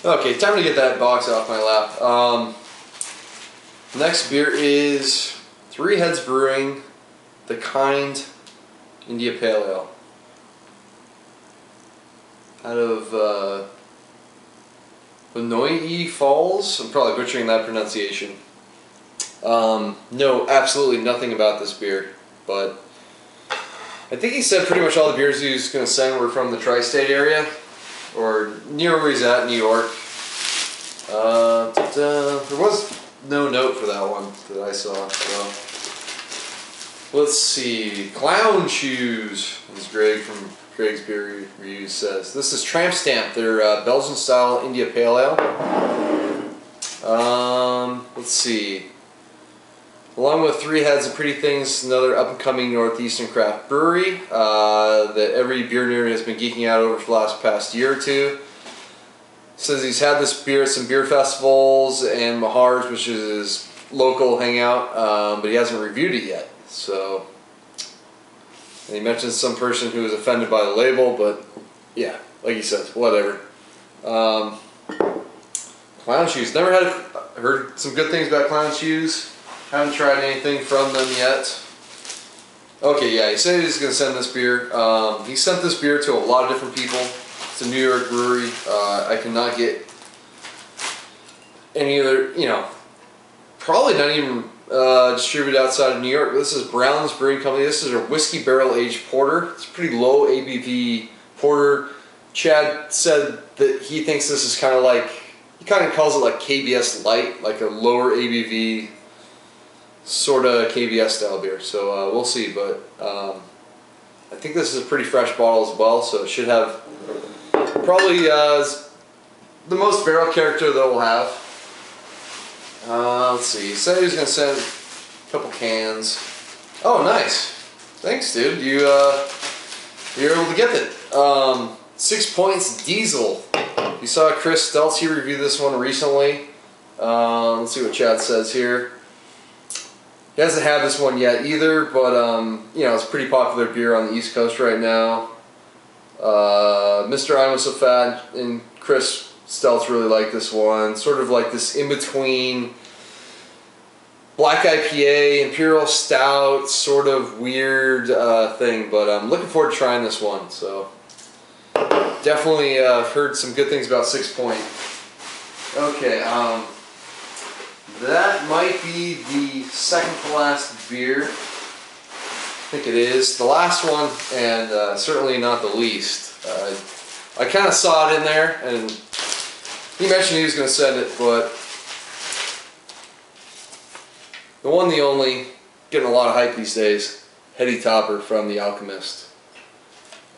Okay, time to get that box off my lap. Next beer is Three Heads Brewing, the Kind India Pale Ale. Out of Vinoy Falls. I'm probably butchering that pronunciation. No, absolutely nothing about this beer, but I think he said pretty much all the beers he was going to send were from the tri-state area, or near where he's at, New York. There was no note for that one that I saw, so let's see. Clown Shoes, as Greg from Greg's Beer Reviews says. This is Tramp Stamp, their Belgian style India Pale Ale. Let's see. Along with Three Heads of Pretty Things, another up-and-coming northeastern craft brewery that every beer nerd has been geeking out over for the past year or two. Says he's had this beer at some beer festivals and Mahar's, which is his local hangout, but he hasn't reviewed it yet. So, and he mentions some person who was offended by the label, but yeah, like he says, whatever. Clown Shoes. Never heard some good things about Clown Shoes. Haven't tried anything from them yet. Okay, yeah, he said he was going to send this beer. He sent this beer to a lot of different people. It's a New York brewery. I cannot get any other, probably not even distributed outside of New York. This is Brown's Brewing Company. This is a whiskey barrel aged porter. It's a pretty low ABV porter. Chad said that he thinks this is kind of like, he kind of calls it like KBS Light, like a lower ABV sort of KBS style beer. So we'll see, but I think this is a pretty fresh bottle as well, so it should have probably the most barrel character that we'll have. Let's see, he said he was going to send a couple cans. Oh, nice. Thanks, dude. You're able to get it. 6 Points Diesel. You saw Chris Stelz, he reviewed this one recently. Let's see what Chad says here. He hasn't had this one yet either, but it's a pretty popular beer on the East Coast right now. Mr. I'm So Fat and Chris Stelz really like this one. Sort of like this in-between Black IPA, Imperial Stout, sort of weird thing, but I'm looking forward to trying this one. So definitely heard some good things about 6 Point. Okay, that might be the second to last beer. I think it is. The last one, and certainly not the least. I kind of saw it in there, and he mentioned he was going to send it, but the one, the only, getting a lot of hype these days, Heady Topper from The Alchemist.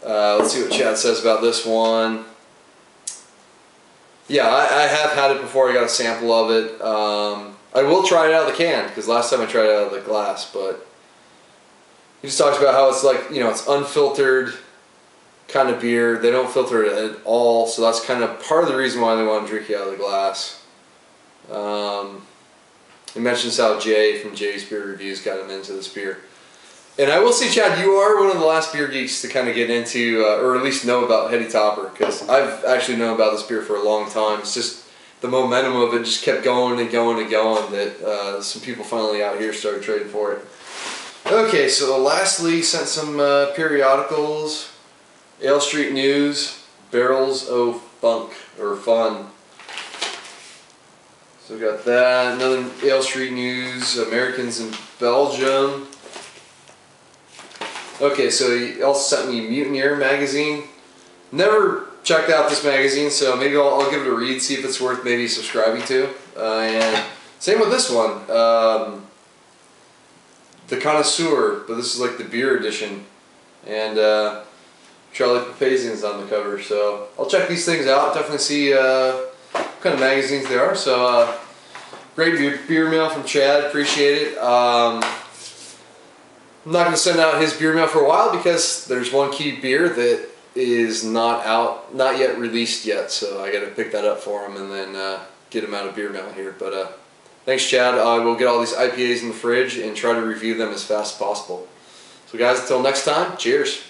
Let's see what Chad says about this one. Yeah, I have had it before. I got a sample of it. I will try it out of the can, because last time I tried it out of the glass, but he just talks about how it's like, it's unfiltered kind of beer. They don't filter it at all, so that's kind of part of the reason why they want to drink it out of the glass. He mentions how Jay from Jay's Beer Reviews got him into this beer. And I will say, Chad, you are one of the last beer geeks to kind of get into, or at least know about Heady Topper, because I've actually known about this beer for a long time. It's just the momentum of it just kept going and going and going that some people finally out here started trading for it. Okay, so lastly, sent some periodicals. Ale Street News, Barrels of Funk, or Fun. So we got that, another Ale Street News, Americans in Belgium. Okay, so he also sent me Mutineer magazine. Never checked out this magazine, so maybe I'll give it a read, see if it's worth maybe subscribing to. And same with this one, The Connoisseur, but this is like the beer edition. And Charlie Papazian's on the cover, so I'll check these things out, definitely see what kind of magazines they are. So great beer mail from Chad, appreciate it. I'm not going to send out his beer mail for a while because there's one key beer that is not out, not yet released yet, so I got to pick that up for him and then get him out of beer mail here. But thanks, Chad. I will get all these IPAs in the fridge and try to review them as fast as possible. So guys, until next time, cheers.